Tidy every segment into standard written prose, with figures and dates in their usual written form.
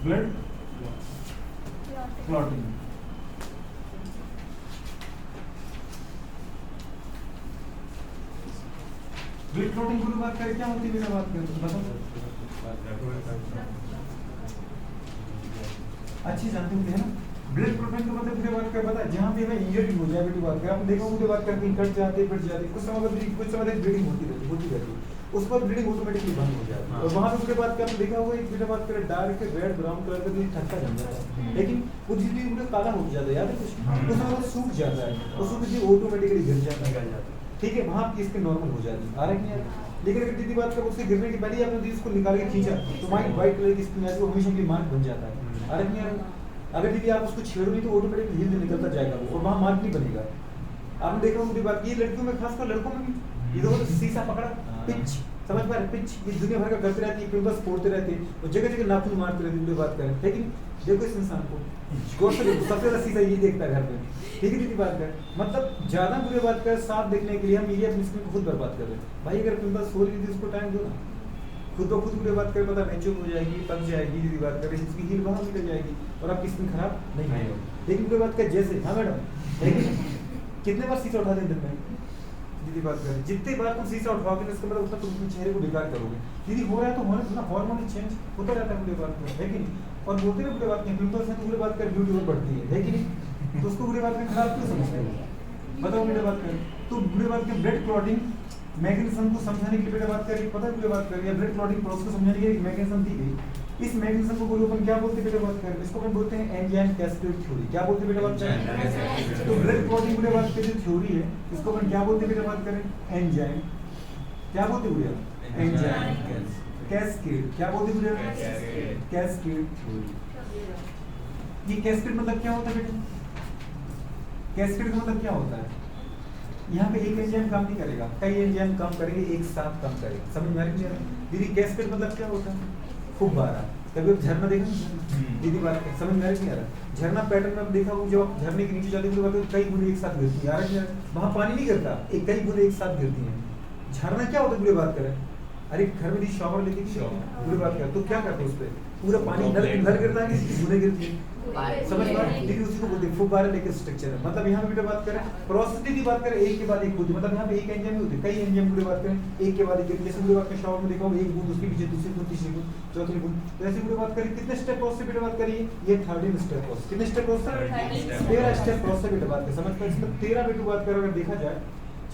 Blood clotting. Blood clotting की बात करें, क्या होती है मेरा बात करें तो बताओ। अच्छी जानते होते हैं ना। ब्लड क्लॉटिंग का मतलब पूरी बात कर पता है, जहाँ पे हमें इंजरी हो जाए बेटी बात कर, आप देखो मुझे बात करके कट जाते फट जाते, कुछ समय तक ब्लीडिंग होती रहती है, उस पर ब्लीडिंग ऑटोमेटिकली बंद हो जाती है। और वहाँ पे उसके बाद क्या आपने देखा होगा, एक बेटा बात करें डार्क रेड ब्राउन कलर का ठक्का जम जाता है, लेकिन वो धीरे धीरे काला हो जाता है, याद है कुछ, उस समय वो सूख जाता है और सूख के ऑटोमेटिकली गिर जाता है, ठीक है, वहाँ की स्किन नॉर्मल हो जाती है, आ रहा है नहीं आ रहा। लेकिन अगर दीदी बात करें उससे गिरने की पहले ही आपने इसको निकाल के खींचा तो व्हाइट कलर की स्किन वो हमेशा के लिए मार्क बन जाता है, आ रहा है नहीं आ रहा। अगर दीदी आप उसको छेड़ोगे तो ऑटोमेटिकली हिल निकलता जाएगा वो, और वहाँ मार्क नहीं बनेगा। आपने देखा मुझे बात की लड़कियों में, खासकर लड़कों में भी, इधर शीशा पकड़ा पिच, समझ पा रहे पिच, ये दुनिया भर का करते रहती है, पिंपल्स फोड़ते रहते हैं और जगह जगह नाखून मारते रहते हैं, बात करें। लेकिन देखो इस इंसान को गौर से देखो, सबसे ज्यादा शीशा यही देखता है घर में, ठीक है दीदी बात कर, मतलब ज्यादा बुरे बात कर साफ देखने के लिए हम मीडिया अपनी स्किन को खुद बर्बाद कर रहे हैं। भाई अगर पिंपल्स हो रही थी उसको टाइम दो ना, खुद ब खुद बुरे बात कर पता मैच्योर हो जाएगी, पक जाएगी, दीदी बात कर इसकी हील बाहर निकल जाएगी और आपकी स्किन खराब नहीं होगी। लेकिन बुरे बात कर जैसे, हाँ मैडम, लेकिन कितने बार शीशा उठा दें दिन में, दीदी बात करें जितने बार तुम शीशा उठाओगे इसका मतलब उतना तुम अपने चेहरे को बेकार करोगे। दीदी हो रहा है तो होने ना, हार्मोनल चेंज होता रहता है बुरे बात है कि नहीं। और बोलते हैं बुरे बात नहीं, पिंपल्स है तो बुरे बात कर ब्यूटी और बढ़ती है कि नहीं, तो उसको बुरे बात में खराब क्यों समझते हो, बताओ बुरे बात करें। तो बुरे बात के ब्लड क्लॉटिंग मैकेनिज्म को समझाने के लिए बेटा बात करें, पता है बुरे बात करें, या ब्लड क्लॉटिंग प्रोसेस को समझाने के लिए एक मैकेनिज्म दी गई। इस मैकेनिज्म को बोलो अपन क्या बोलते हैं बेटा बात करें, इसको अपन बोलते हैं एंजाइम कैस्केड थ्योरी। क्या बोलते हैं बेटा बात करें, तो ब्लड क्लॉटिंग बुरे बात की जो थ्योरी है इसको अपन क्या बोलते हैं बेटा बात करें, एंजाइम, क्या बोलते हैं बुरे, एंजाइम कैस्केड, क्या बोलते हैं बुरे, कैस्केड थ्योरी। ये कैस्केड मतलब क्या होता है बेटा, कैस्केड का मतलब क्या होता है, यहाँ पे एक एंजाइम काम नहीं करेगा, कई एंजाइम काम करेंगे, एक साथ काम करेंगे, समझ में आ रही है दीदी। कैस्केड मतलब क्या होता है, फुब्बारा, कभी आप झरना देखा दीदी बात समझ में आ रही है, झरना पैटर्न में देखा हो, जब आप झरने के नीचे जाते हो तो कई बूंदे एक साथ गिरती है, वहाँ पानी नहीं गिरता, एक कई बूंदे एक साथ गिरती हैं। झरना क्या होता है बुरी बात करें, अरे घर में शॉवर लेती है बुरी बात कर, तो क्या करते हैं उस पर पूरा पानी नल गिरता है, बूंदे गिरती है, समझ में, लेकिन उसी को बोलते हैं फुब्बारा लेके स्ट्रक्चर है। मतलब यहाँ पे बेटा बात करें प्रोसेस की बात करें, एक के बाद एक होती है, मतलब यहाँ पे एक एंजाइम होती है, कई एंजाइम की बात करें एक के बाद एक, जैसे पूरी बात करें शॉवर में देखा हो एक बूंद उसके पीछे दूसरी बूंद तीसरी बूंद चौथी बूंद, तो ऐसे पूरी बात करें कितने स्टेप प्रोसेस से बेटा बात करिए, ये 13 स्टेप प्रोसेस, कितने स्टेप प्रोसेस, 13 स्टेप प्रोसेस बेटा बात करें, समझ पाए इसमें 13 बेटा बात करें अगर देखा जाए।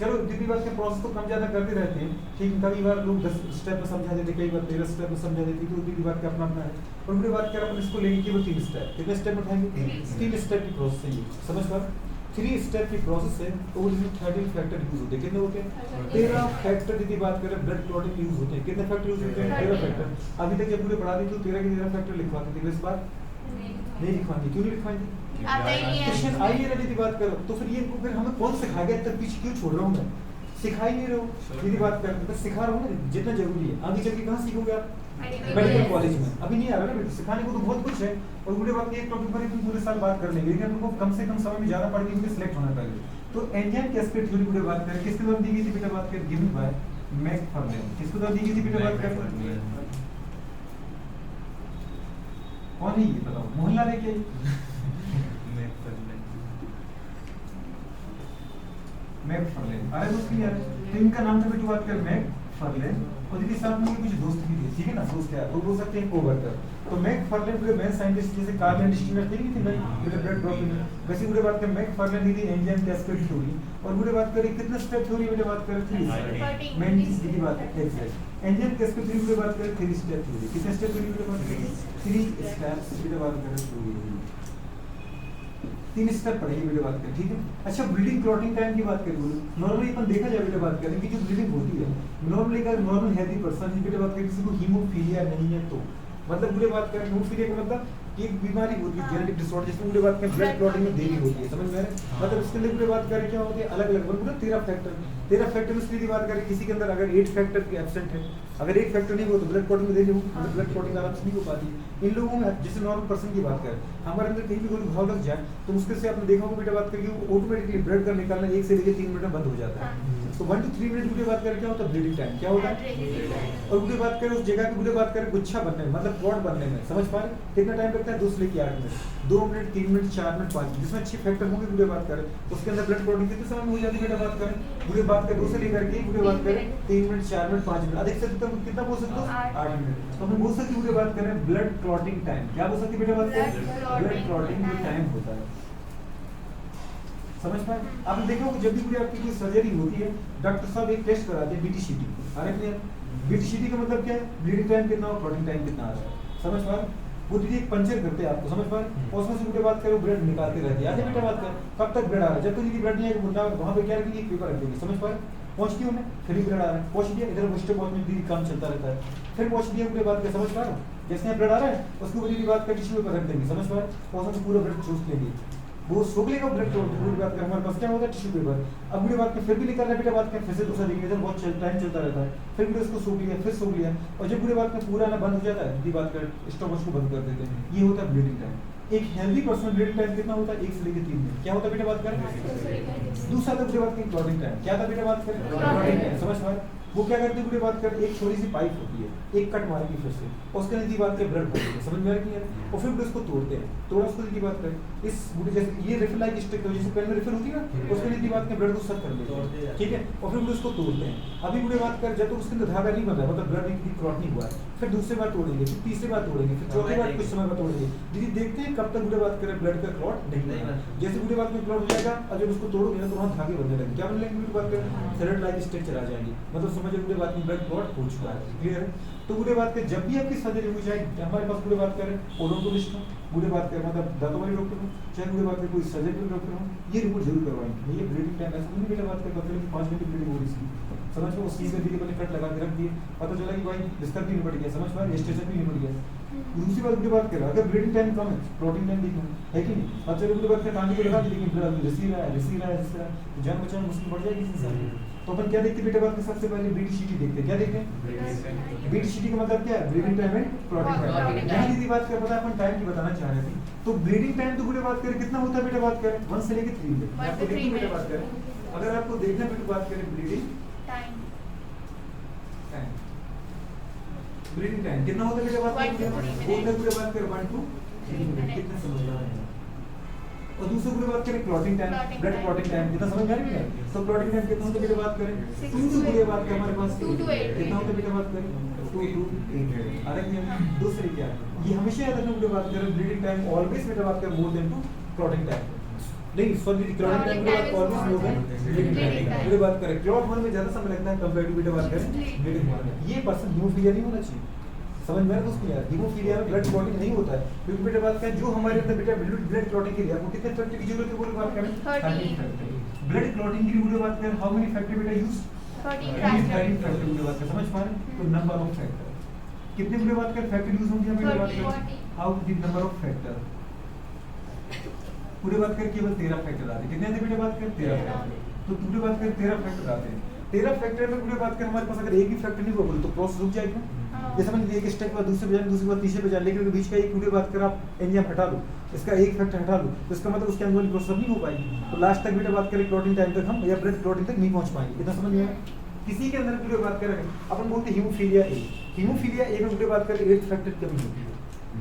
चलो दीदी बात के प्रोसेस तो कम ज्यादा करते रहते हैं, ठीक, कई बार लोग 10 स्टेप में समझा देते, कई बार 13 स्टेप में समझा देते, तो दीदी बात का अपना अपना है। और बुरी बात कर अपन इसको लेंगे केवल 3 स्टेप, कितने स्टेप उठाएंगे, 3 स्टेप की प्रोसेस है ये, समझ पा 3 स्टेप की प्रोसेस है। तो इसमें 13 फैक्टर यूज होते हैं, कितने होते हैं 13 फैक्टर। दीदी बात करें ब्लड क्लॉटिंग यूज होते हैं, कितने फैक्टर यूज होते हैं 13 फैक्टर। अभी तक जब पूरे पढ़ा दी तो 13 के 13 फैक्टर लिखवाते थे, इस बार नहीं लिखवाएंगे, क्यों नहीं लिखवाएंगे, क्वेश्चन आई नहीं रही बात करो, तो फिर ये फिर हमें कौन सिखाएगा, तक पीछे क्यों छोड़ रहा हूँ मैं, सिखा ही नहीं रहा हूँ, मेरी बात कर बस सिखा रहा हूँ ना, जितना जरूरी है। आगे चल के कहाँ सीखोगे आप, मेडिकल कॉलेज में, अभी नहीं आ रहा ना बेटा, सिखाने को तो बहुत कुछ है। और बुरे बात एक टॉपिक पर तुम पूरे साल बात कर लेंगे, लेकिन हमको कम से कम समय में ज्यादा पढ़ के मुझे सिलेक्ट होना पड़ेगा। तो एंजाइम कैस्केड थ्योरी बुरे बात करें, किसके द्वारा दी गई थी बेटा बात करें, गिवन बाय मैकफर्लेन, किसके द्वारा दी गई थी बेटा बात करें, कौन है ये बताओ, मोहल्ला लेके मैकफर्लेन, अरे उसके लिए तो इनका नाम था बेटा बात कर मैकफर्लेन, और दीदी साथ में कुछ दोस्त भी थे, ठीक है ना, दोस्त यार वो बोल सकते हैं कोवर्कर। तो मैकफर्लेन पूरे मेन साइंटिस्ट जैसे कार्ल एंड स्टीनर थे नहीं थे ना ब्लड ड्रॉपिंग, वैसे बुरे बात करें मैकफर्लेन दी थी एंजाइम कैस्केड थ्योरी। और बुरे बात करें कितने स्टेप थ्योरी बेटा बात करें 3 मेन की बात है एग्जैक्ट एंजाइम कैस्केड थ्योरी बुरे बात करें 3 स्टेप थ्योरी, कितने स्टेप थ्योरी बेटा बात करें 3 स्टेप्स बेटा बात करें थ्योरी, 3 स्टेप पढ़ेंगे बेटा बात करें, ठीक है। अच्छा ब्लीडिंग क्लॉटिंग टाइम की बात करें, नॉर्मली अपन देखा जाए बेटा बात करें कि जो ब्लीडिंग होती है नॉर्मली का नॉर्मल हेल्दी पर्सन बेटा बात करें किसी को हीमोफीलिया नहीं है तो, मतलब बुरे बात करें हीमोफीलिया का मतलब कि एक बीमारी होती है जेनेटिक डिसऑर्डर जिसमें बुरे बात करें ब्लड क्लॉटिंग में देरी होती है, समझ में आ रहा है, मतलब इसके लिए बुरे बात करें क्या होती है अलग अलग 13 फैक्टर 13 फैक्टर में उसकी बात करें, किसी के अंदर अगर 8 फैक्टर के एब्सेंट है, अगर एक फैक्टर नहीं हो तो ब्लड क्लॉटिंग में देरी हो, मतलब ब्लड क्लॉटिंग आराम से नहीं हो पाती है। इन लोगों में जैसे नॉर्मल पर्सन की बात करें, हमारे अंदर कहीं भी कोई घाव लग जाए तो उसके से आपने देखा होगा बेटा बात करें वो ऑटोमेटिकली ब्लड का निकालना 1 से लेकर 3 मिनट में बंद हो जाता है। तो 1 to 3 मिनट की बात करें क्या होता है, ब्लीडिंग टाइम क्या होता है। और बुढ़े बात करें उस जगह की बुढ़े बात करें गुच्छा बनने में, मतलब क्लॉट बनने में, समझ पा रहे कितना टाइम लगता है, 2 से लेकर 8 minute, 2 minute 3 minute 4 minute 5 minute, जिसमें 6 फैक्टर होंगे बुढ़े बात करें उसके अंदर ब्लड क्लॉटिंग कितने समय में हो जाती है बेटा बात करें। बुढ़े बात करें 2 से लेकर के बुढ़े बात करें 3 मिनट 4 मिनट 5 मिनट, अधिक से अधिक कितना बोल सकते हो 8 मिनट। तो हम बोल सकते हैं बुढ़े बात करें ब्लड क्लॉटिंग टाइम, क्या बोल सकते हैं बेटा बात करें, ब्लड क्लॉटिंग टाइम होता है। समझ पाए। आपने देखा होगा जब भी आपकी कोई सर्जरी होती है डॉक्टर साहब एक टेस्ट कराते हैं बीटीसीटी, अरे क्लियर बीटीसीटी का मतलब क्या है, ब्लीडिंग टाइम कितना और क्लॉटिंग टाइम कितना आ रहा है, समझ पा रहे। वो दीदी एक पंचर करते हैं आपको, समझ पा रहे, और उसमें से बेटा बात करो ब्लड निकालते रहते हैं, आगे बेटा बात कर कब तक ब्लड आ रहा है, जब तक दीदी ब्लड नहीं आएगा मुद्दा वहां पे क्या रखेंगे, एक पेपर रख देंगे, समझ पा रहे। पहुंच गई हमें फिर भी ब्लड आ रहा है, पहुंच गया इधर मुझे पहुंच में दीदी काम चलता रहता है, फिर पहुंच गया पूरे बात कर, समझ पा रहे हो। जैसे यहाँ ब्लड आ रहा है उसके ऊपर दीदी बात कर टिश्यू पेपर रख देंगे, समझ पा रहे, और उसमें से पूरा ब्लड चूस लेंगे, वो सोख लेगा ब्लड को, पूरी बात कर हमारे पास क्या होता है टिश्यू पेपर। अब पूरी बात कर फिर भी निकल रहा है बेटा बात कर, फिर से दूसरा देखिए इधर बहुत टाइम चलता रहता है, फिर भी उसको सोख लिया फिर सोख लिया, और जब पूरी बात में पूरा ना बंद हो जाता है दीदी बात कर स्टोमच को बंद कर देते हैं, ये होता है ब्लीडिंग टाइम। एक हेल्दी पर्सन ब्लीडिंग टाइम कितना होता है, 1 से लेकर 3 मिनट, क्या होता है बेटा बात करें। दूसरा तो पूरी बात की क्लॉटिंग टाइम, क्या था बेटा बात करें, क्लॉटिंग टाइम, समझ पा रहे। वो क्या करते हैं पूरी बात कर, एक छोटी सी पाइप होती है, एक कट मारेगी फिर से उसके अंदर बात कर ब्लड भरती है, समझ में आ रही है, और फिर उसको तोड़ते हैं, तोड़ा उसको की बात करें इस बूढ़े जैसे ये रिफिल लाइक स्टिक जैसे पेन में रिफिल होती है ना, उसके लिए बात कर ब्लड को सक कर लेते हैं, ठीक है, और फिर उसको तोड़ते हैं। अभी बूढ़े बात कर जब तक उसके अंदर धागा नहीं बन रहा मतलब ब्लड की क्लॉट नहीं हुआ है, फिर दूसरी बार तोड़ेंगे, फिर तीसरी बार तोड़ेंगे, फिर चौथी बार कुछ समय बाद तोड़ेंगे, दीदी देखते हैं कब तक बूढ़े बात करें ब्लड का क्लॉट नहीं बना। जैसे बूढ़े बात में क्लॉट हो जाएगा और जब उसको तोड़ोगे ना तो वहाँ धागे बनने लगेंगे, क्या बनने लगेंगे बूढ़े बात करें, थ्रेड लाइक स्ट्रक्चर आ जाएंगे, मतलब समझ बूढ़े बात में ब्लड क्लॉट हो चुका है, क्लियर है। तो बुढ़े बात कर जब भी आपकी सर्जरी हो जाए हमारे पास बुढ़े बात करें ओडोंटोलॉजिस्ट हो, बुढ़े बात करें मतलब दांतों वाले डॉक्टर हो, चाहे बुढ़े बात करें कोई सर्जरी डॉक्टर हो, ये रिपोर्ट जरूर करवाएंगे। ये ब्लीडिंग टाइम ऐसा नहीं बेटा बात कर पता लगी 5 मिनट की ब्लीडिंग हो रही थी, समझ लो उस चीज में दीदी को कट लगा के रख दिए, पता चला कि भाई बिस्तर भी निपट गया, समझ पा रहे, स्टेशन भी निपट गया। दूसरी बात बुढ़े बात कर अगर ब्लीडिंग टाइम कम है प्रोटीन टाइम देखना है कि नहीं, अब चलो बुढ़े बात कर टांगे को लगा दी लेकिन ब्लड रिसीव रहा है तो जान बचाना मुश्किल पड़ जाएगी इंसान की। तो अपन क्या देखते बेटा बात में सबसे पहले बीटीसीटी देखते हैं, क्या देखते हैं बीटीसीटी का मतलब क्या है, bleeding time and clotting time. यहाँ दीदी बात कर पता है अपन टाइम की बताना चाह रहे थे, तो ब्लीडिंग टाइम तो बुढ़े बात करें कितना होता है बेटा बात करें 1 से लेकर 3 मिनट, आपको देखिए बेटा बात करें अगर आपको देखना बेटा बात करें ब्लीडिंग टाइम ब्लीडिंग टाइम कितना होता है बेटा बात करें, वो पूरे बात करें 1 to 3 मिनट, कितना समझ रहा है। और दूसरे पूरे बात करें clotting time blood clotting time कितना समझ में आ रही है, तो क्लॉटिंग टाइम कितना होता है बेटा बात करें 2 to पूरे बात करें हमारे पास 2 to 8 कितना होता है बेटा बात करें 2 to 8। अरे दूसरी क्या ये हमेशा याद रखना बेटा बात करें ब्लीडिंग टाइम ऑलवेज बेटा बात करें more than two clotting time, नहीं सॉरी क्लॉटिंग टाइम बेटा always more than bleeding time. बेटा बात करें क्लॉट होने में ज्यादा समय लगता है कंपेयर टू बेटा बात करें ब्लीडिंग होने में। ये पर्सन हीमोफीलिया नहीं होना चाहिए, समझ में दोस्तों यार, हीमोफीलिया में ब्लड क्लॉटिंग नहीं होता है क्योंकि बेटा बात करें जो हमारे अंदर बेटा ब्लड क्लॉटिंग के लिए आपको कितने फैक्टर की जरूरत है बोले बात करें 30 फैक्टर। ब्लड क्लॉटिंग के लिए बोले बात करें हाउ मेनी फैक्टर बेटा यूज 30 फैक्टर बोले बात करें, समझ पा रहे हैं। तो नंबर ऑफ फैक्टर कितने बोले बात करें फैक्टर यूज होंगे हमें बात करें how the number of factor पूरे बात करें केवल 13 फैक्टर आते हैं, कितने आते बेटा बात करें 13 फैक्टर, तो पूरे बात करें 13 फैक्टर आते हैं। 13 फैक्टर में पूरे बात करें हमारे पास अगर एक भी फैक्टर नहीं होगा तो प्रोसेस रुक जाएगा, जैसे समझ लीजिए एक स्टेप बाद दूसरे पे जाए दूसरे बाद तीसरे पे जाए, लेकिन बीच का एक पूरी बात कर आप एंजाइम हटा दो इसका एक फैक्टर हटा दो तो इसका मतलब उसके अंदर प्रोसेस नहीं हो पाएगी, तो लास्ट तक बेटा बात करें क्लॉटिंग टाइम तक हम या ब्लड क्लॉटिंग तक नहीं पहुंच पाएंगे, इतना समझ में आया। किसी के अंदर पूरी बात करें अपन बोलते हीमोफीलिया ए में पूरी बात करें 8 फैक्टर की कमी होती है,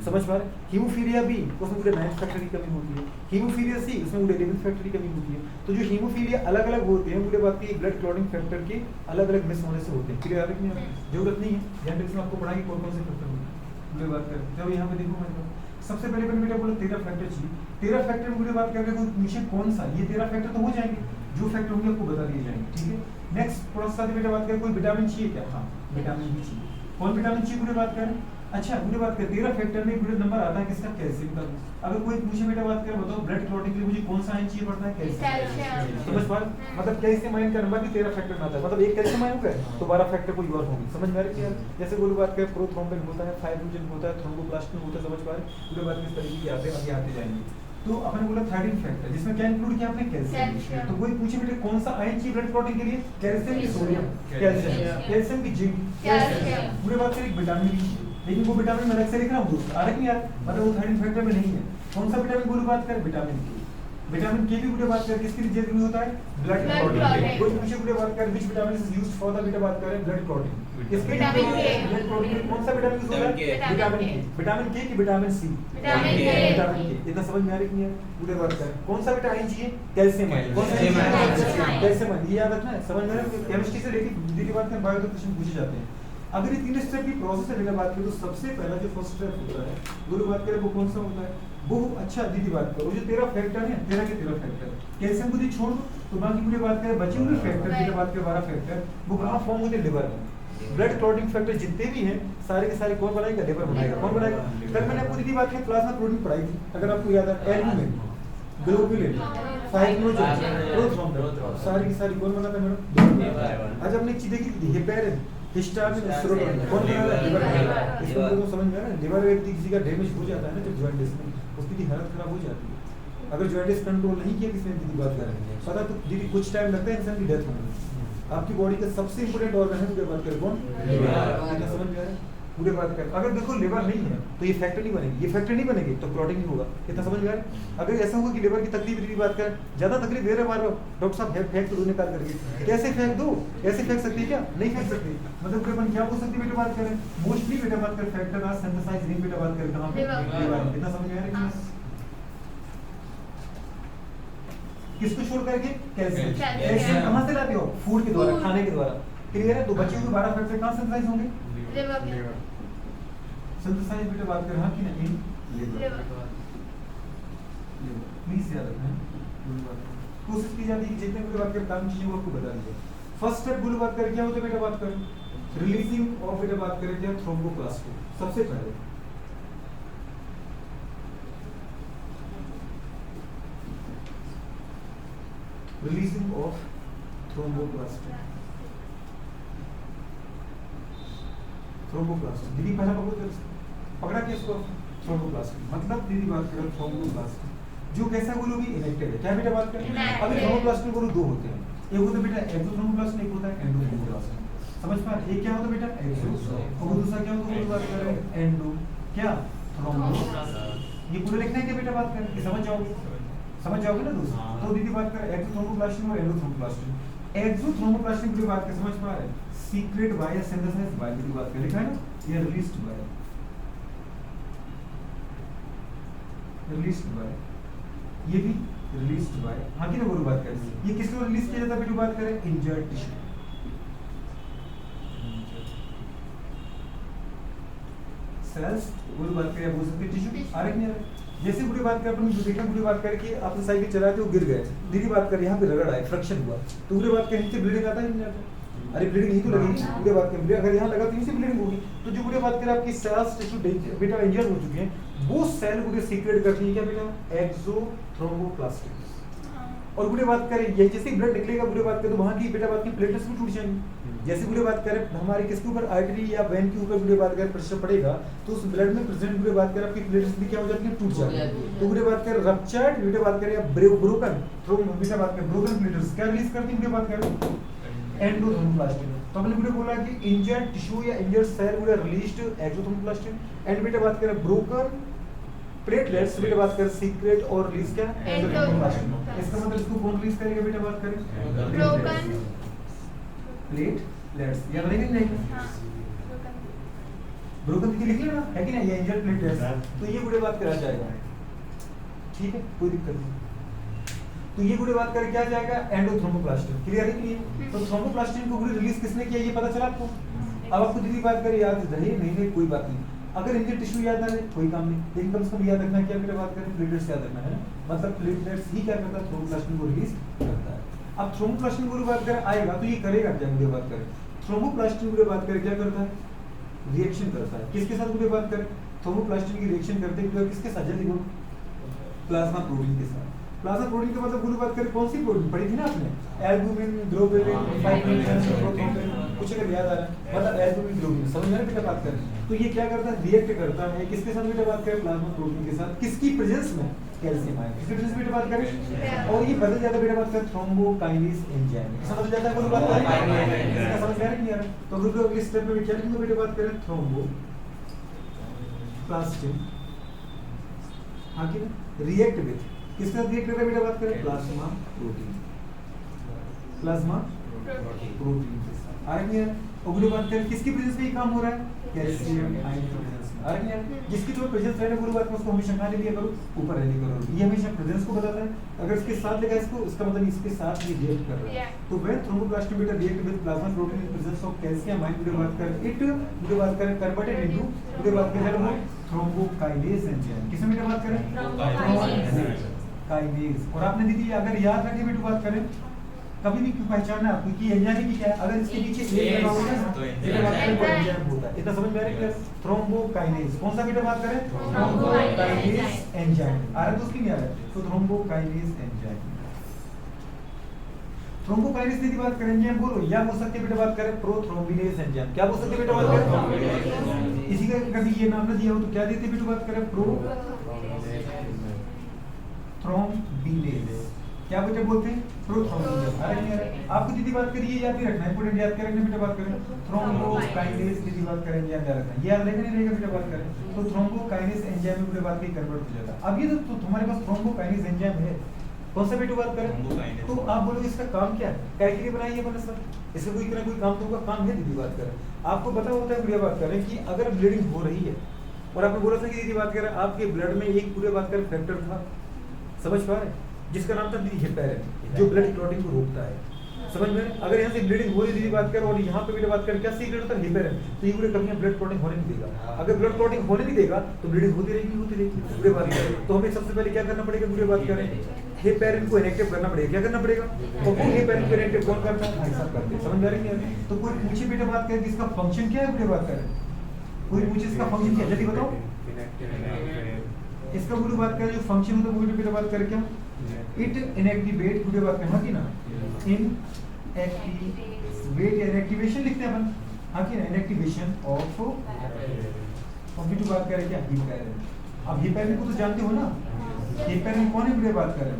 समझ पा रहे। हीमोफीलिया बी उसमें पूरे 9 फैक्टर की कमी होती है, हीमोफीलिया सी उसमें पूरे 11 फैक्टर की कमी होती है। तो जो हीमोफीलिया अलग अलग होते हैं पूरे बात की ब्लड क्लॉटिंग फैक्टर के अलग अलग मिस होने से होते हैं, क्लियर है कि जरूरत नहीं है ध्यान रखना, आपको पढ़ाई कौन कौन से फैक्टर होते हैं पूरी बात करें। जब यहाँ पे देखो मैं सबसे पहले मैंने बेटा बोला 13 फैक्टर चाहिए, 13 फैक्टर पूरी बात कर रहे हो मिशन कौन सा, ये 13 फैक्टर तो हो जाएंगे, जो फैक्टर होंगे आपको बता दिए जाएंगे, ठीक है। नेक्स्ट थोड़ा सा बेटा बात करें कोई विटामिन चाहिए क्या, हाँ विटामिन भी चाहिए, कौन विटामिन चाहिए पूरी बात करें। अच्छा पूरी बात करें 13 फैक्टर में पूरे नंबर आता है किसका, कैल्शियम का। अगर कोई पूछे बेटा बात करें बताओ ब्लड क्लॉटिंग के लिए मुझे कौन सा आयन चाहिए पड़ता है, कैल्शियम, समझ पा रहे। मतलब कैल्शियम आयन का नंबर भी 13 फैक्टर में आता है, मतलब एक कैल्शियम आयन होगा तो 12 फैक्टर कोई और होंगे, समझ में आ रही है। जैसे कोई बात करें प्रोथ्रोम्बिन होता है, फाइब्रिनोजन होता है, थ्रोम्बोप्लास्टिन होता है, समझ पा रहे पूरी बात किस तरीके की आते हैं आगे आते जाएंगे। तो अपन बोला 13 फैक्टर जिसमें क्या इंक्लूड किया आपने कैल्शियम। तो कोई पूछे बेटे कौन सा आयन चाहिए ब्लड क्लॉटिंग के लिए, कैल्शियम की सोडियम, कैल्शियम, कैल्शियम की जिंक, कैल्शियम पूरे बात से एक विटामिन भी चाहिए, लेकिन वो विटामिन मैं अलग से लिख रहा हूँ दोस्त, आ रहा है यार, मतलब वो 13 फैक्टर में नहीं है। कौन सा विटामिन पूरी बात करें, विटामिन के। विटामिन के भी पूरे बात करें किसके लिए जरूरी होता है, ब्लड क्लॉटिंग। कोई पूछे पूरे बात करें which vitamin is used for the बेटा बात करें ब्लड क्लॉटिंग, किसके लिए ब्लड क्लॉटिंग कौन सा विटामिन यूज होता है, विटामिन के। विटामिन के की विटामिन सी, विटामिन के। इतना समझ में आ रही नहीं है पूरे बात करें। कौन सा विटामिन चाहिए, कैल्शियम आयन। कौन सा कैल्शियम आयन, ये याद रखना है, समझ में आ रहा है। केमिस्ट्री से लेके दूसरी बात करें बायो के क्वेश्चन पूछे जाते हैं। अगर ये 3 स्टेप की प्रोसेस है बात करें तो सबसे पहला जो फर्स्ट स्टेप होता है गुरु बात करें वो कौन सा होता है, वो अच्छा दीदी बात करो जो 13 फैक्टर है 13 के 13 फैक्टर कैल्शियम को भी छोड़ दो तो बाकी पूरी बात करें बचे हुए फैक्टर की बात करें 12 फैक्टर वो कहाँ फॉर्म होते हैं, लिवर में। ब्लड क्लॉटिंग फैक्टर जितने भी हैं सारे के सारे कौन बनाएगा, लिवर बनाएगा। कौन बनाएगा, कल मैंने आपको दीदी बात की प्लाज्मा प्रोटीन पढ़ाई थी अगर आपको याद है, एल्बुमिन, ग्लोबुलिन, फाइब्रिनोजेन, प्रोथ्रोम्बिन, सारी की सारी कौन बनाता है मैडम, आज हमने एक चीज देखी थी हेपेरिन, हिस्टामिन, सेरोटोनिन कौन बनाता है, लिवर बनाता है। इसको तो समझ में आ रहा है, लिवर में किसी का डैमेज हो जाता है ना जब जॉइंटिस में, उसकी हालत खराब हो जाती है। अगर जॉइंटिस कंट्रोल नहीं किया किसी ने दीदी बात कर रहे हैं पता तो दीदी कुछ टाइम लगता है इंसान की डेथ होने में। आपकी बॉडी का सबसे इंपोर्टेंट ऑर्गन है पूरे बात करें कौन, लिवर। समझ में आ रहा है पूरे बात करें। अगर देखो लिवर नहीं है तो ये फैक्टर नहीं बनेगी, ये फैक्टर नहीं बनेगी तो क्लॉटिंग नहीं होगा। कितना समझ में आ रहा है। अगर ऐसा होगा कि लिवर की तकलीफ की बात करें ज्यादा तकलीफ दे रहे बार डॉक्टर साहब फेंक दो निकाल करके, कैसे फेंक दो, ऐसे फेंक सकती है क्या, नहीं फेंक सकती। मतलब कि अपन क्या बोल सकते बेटा बात करें, मोस्टली बेटा बात करें फैक्टर का सिंथेसाइज नहीं बेटा बात करें कहां पे, लिवर। कितना समझ में आ रहा है। किसको छोड़ करके, कैल्शियम। कैल्शियम कहां से लाते हो, फूड के द्वारा, खाने के द्वारा। क्लियर है। तो बचे हुए 12 फैक्टर कहां सिंथेसाइज होंगे, लिवर। सिंथेसाइज बेटा बात करें हां कि नहीं, लिवर। प्लीज याद रखना, कोशिश की जाती है कि जितने भी बात करें काम चीजें वो आपको बता दीजिए। फर्स्ट स्टेप गुरु बात करें क्या होता है बेटा बात करें, रिलीजिंग ऑफ बेटा बात करें क्या, थ्रोम्बोप्लास्ट। सबसे पहले रिलीजिंग ऑफ थ्रोम्बोप्लास्ट। थ्रोम्बोप्लास्ट दीदी पहला पकड़ा के इसको, थ्रोम्बोप्लास्ट मतलब दीदी बात करें थ्रोम्बोप्लास्ट जो कैसा बोलो भी इनेक्टेड है। क्या बेटा बात करें, अभी थ्रोम्बोप्लास्ट में बोलो दो होते हैं, एक होता है बेटा एक्सोथ्रोम्बोप्लास्ट, एक होता है एंडोथ्रोम्बोप्लास्ट। समझ पा, एक क्या होता है बेटा एक्सो और दूसरा क्या होता है बात करें एंडो क्या, थ्रोम्बोप्लास्ट। ये पूरे लिखना है क्या बेटा बात करें, कि समझ जाओगे ना दोस्त। तो दीदी बात करें एक्सोथ्रोम्बोप्लास्ट और एंडोथ्रोम्बोप्लास्ट। एक्सोथ्रोम्बोप्लास्ट पूरी बात कर समझ पा रहे, सीक्रेट बाय या सिंथेसाइज बाय की बात कर लिखा है ना, ये रिलीज्ड बाय, रिलीज्ड बाय, ये भी रिलीज्ड बाय। हां की ना बोलो बात करें, ये किसको रिलीज किया जाता है बेटा बात करें, इंजर्ड टिश्यू। सेल्स बोलो बात करें, बोल सकते टिश्यू आ रहा है नहीं आ रहा। जैसे पूरी बात कर अपन जो देखा पूरी बात करके आपने साइकिल चलाते हो गिर गए, दीदी बात कर यहाँ पे रगड़ आए, फ्रैक्शन हुआ, तो पूरी बात करें नीचे ब्लीडिंग आता है नहीं आता, अरे ब्लीडिंग नहीं तो लगेगी पूरी बात करें, अगर यहाँ लगा तो नीचे ब्लीडिंग होगी। तो जो पूरी बात करें आपकी सेल्स टिश्यू बेटा इंजर हो चुके हैं, वो सेल पूरे सीक्रेट करती है क्या बेटा, एक्सोथ्रोम्बोप्लास्ट। और पूरी बात करें ये जैसे ब्लड निकलेगा पूरी बात करें तो वहां की बेटा बात की प्लेटलेट्स भी टूट जाएंगी। जैसे पूरी बात करें हमारे किसके ऊपर आर्टरी या वेन के ऊपर पूरी बात करें प्रेशर पड़ेगा तो उस ब्लड में प्रेजेंट पूरी बात करें आपकी प्लेटलेट्स भी क्या हो जाती है, टूट जाती है। तो पूरी बात करें रप्चर्ड बेटा बात करें या ब्रोकन बेटा बात करें ब्रोकन प्लेटलेट्स क्या रिलीज करती है पूरी बात करें, एंडोथ्रोम्बोप्लास्ट। तो हमने पूरे बोला कि इंजर्ड टिश्यू या इंजर्ड सेल पूरा रिलीज्ड एक्सोथ्रोम्बोप्लास्ट एंड बेटा बात करें ब्रोकन प्लेटलेट्स बेटा बात करें सीक्रेट और रिलीज क्या, एंडोथ्रोम्बोप्लास्ट। इसका मतलब इसको कौन रिलीज करेगा बेटा बात करें, ब्रोकन प्लेटलेट्स। याद रहेगा नहीं, ब्रोकन की लिख लेना है कि नहीं, ये इंजर्ड प्लेटलेट्स। तो ये पूरे बात करा जाएगा, ठीक है कोई दिक्कत नहीं। तो ये पूरी बात करें क्या जाएगा, एंडोथ्रोम्बोप्लास्टिन। क्लियर है कि नहीं। तो थ्रोम्बोप्लास्टिन को पूरी रिलीज किसने किया ये पता चला आपको। अब आपको दीदी बात करें याद रहे नहीं कोई बात नहीं, अगर इनके टिश्यू याद आ रहे कोई काम नहीं, लेकिन कम से कम याद रखना क्या बेटा बात करें, प्लेटलेट्स याद रखना है ना, मतलब प्लेटलेट्स ही क्या करता है, थ्रोम्बोप्लास्टिन को रिलीज करता है। अब थ्रोम्बोप्लास्टिन को बात करें आएगा तो ये करेगा क्या मुझे बात करें, थ्रोम्बोप्लास्टिन को बात करें क्या करता है, रिएक्शन करता है किसके साथ मुझे बात करें, थ्रोम्बोप्लास्टिन की रिएक्शन करते हैं किसके साथ, जल्दी बोलो, प्लाज्मा प्रोटीन के साथ। प्लाज्मा प्रोटीन का मतलब पूरी बात करें कौन सी प्रोटीन पढ़ी थी ना आपने, एल्बुमिन, ग्लोबुलिन, फाइब्रिनोजेन, प्रोथ्रोम्बिन, कुछ अगर याद आ रहा है मतलब एल्बुमिन ग्लोबुलिन, समझ में आ रहा है बेटा बात करें? तो ये क्या करता है, रिएक्ट करता है किसके साथ बेटा बात करें, प्लाज्मा प्रोटीन के साथ, किसकी प्रेजेंस में, कैल्शियम आयन, किसकी प्रेजेंस में बेटा बात करें, और ये बदल जाता है बेटा बात करें थ्रोम्बोकाइनेज एंजाइम, समझ जाता है कोई बात करें, इसका समझ में आ रहा है नहीं आ रहा? तो अगर अगले स्टेप में क्या लिखूंगा बेटा बात करें, थ्रोम्बोप्लास्टिन, हाँ कि रिएक्ट विद, किसके साथ रिएक्ट कर रहा है बेटा बात करें, प्लाज्मा प्रोटीन, प्लाज्मा प्रोटीन के साथ, आ रही है? अगली बात करें किसकी प्रेजेंस में ये काम हो रहा है, कैल्शियम आयन की प्रेजेंस में, आ रही है? जिसकी जो प्रेजेंस है पूरी बात में उसको हमेशा कहां ले लिया करो, ऊपर ले लिया करो, ये हमेशा प्रेजेंस को बताता है। अगर इसके साथ लेगा इसको, इसका मतलब इसके साथ ये रिएक्ट कर रहा है। तो व्हेन थ्रोम्बोप्लास्टिन बेटा react with plasma protein in presence of calcium ion, पूरी बात करें इट, पूरी बात करें कन्वर्टेड इनटू, पूरी बात करें वो थ्रोम्बोकाइनेज एंजाइम, किसमें बेटा बात करें, थ्रोम्बोकाइनेज। और आपने दीदी अगर याद रखिए बेटा बात करें, कभी भी क्यों पहचानना आपको कि एंजाइम की क्या है, अगर इसके पीछे एक लगा होगा ना तो एंजाइम होता है, इतना समझ में आ रहा है? थ्रोम्बोकाइनेज, कौन सा बेटा बात करें, थ्रोम्बोकाइनेज एंजाइम, आ रहा है तो उसकी नहीं आ रहा है, तो थ्रोम्बोकाइनेज एंजाइम, थ्रोम्बोकाइनेज की बात करें एंजाइम बोलो, या हो सकती है बेटा बात करें प्रोथ्रोम्बिनेज एंजाइम, क्या बोल सकते हैं बेटा बात करें, इसी का कभी ये नाम ना दिया हो तो क्या देते बेटा बात करें, प्रोथ्रोम्बिनेज, क्या बेटा बोलते हैं, प्रोथ्रोम्बिनेज, आ रही है? आपको दीदी बात करिए, याद भी रखना है, इंपॉर्टेंट याद रखना बेटा बात करें, थ्रोम्बोकाइनेज की बात करें एंजाइम याद रखना, ये याद रहेगा नहीं रहेगा बेटा बात करें, तो थ्रोम्बोकाइनेज एंजाइम में बेटा बात की कन्वर्ट हो जाता है। अब ये तो तुम्हारे पास थ्रोम्बोकाइनेज एंजाइम है, कौन सा बेटा बात करें, तो आप बोलोगे इसका काम क्या है, क्या के लिए बनाई है बना सर, इसका कोई ना कोई काम तो होगा, काम है दीदी बात करें, आपको पता होता है पूरी बात करें कि अगर ब्लीडिंग हो रही है और आपने बोला था कि दीदी बात करें आपके ब्लड में एक पूरे बात करें फैक्टर था, समझ पा रहे हैं, जिसका नाम था दीदी हेपेरिन, जो ब्लड क्लॉटिंग को रोकता है, समझ में? अगर यहाँ से ब्लीडिंग हो रही दीदी बात करें और यहाँ पे भी बात करें क्या सीक्रेट होता है, हेपेरिन, तो ये पूरे कभी ब्लड क्लॉटिंग होने नहीं देगा, अगर ब्लड क्लॉटिंग होने नहीं देगा तो ब्लीडिंग होती रहेगी पूरे बात करें, तो हमें सबसे पहले क्या करना पड़ेगा पूरे बात करें, हेपेरिन को इनएक्टिव करना पड़ेगा, क्या करना पड़ेगा, और वो हेपेरिन को इनएक्टिव कौन करता है, भाई साहब करते हैं, समझ आ रही है? तो कोई पूछे बेटा बात करें कि इसका फंक्शन क्या है पूरे बात करें, कोई पूछे इसका फंक्शन क्या है, जल्दी बताओ, इसका पूरी बात करें जो फंक्शन होता है वो बेटा बात करें क्या, इट इनएक्टिवेट पूरे बात करें, हाँ कि ना, इनएक्टिवेट इनएक्टिवेशन लिखते हैं अपन, हाँ कि ना, इनएक्टिवेशन ऑफ, और भी तो बात करें क्या, हेपेरिन। अब हेपेरिन को तो जानते हो ना, हेपेरिन कौन है पूरे बात करें,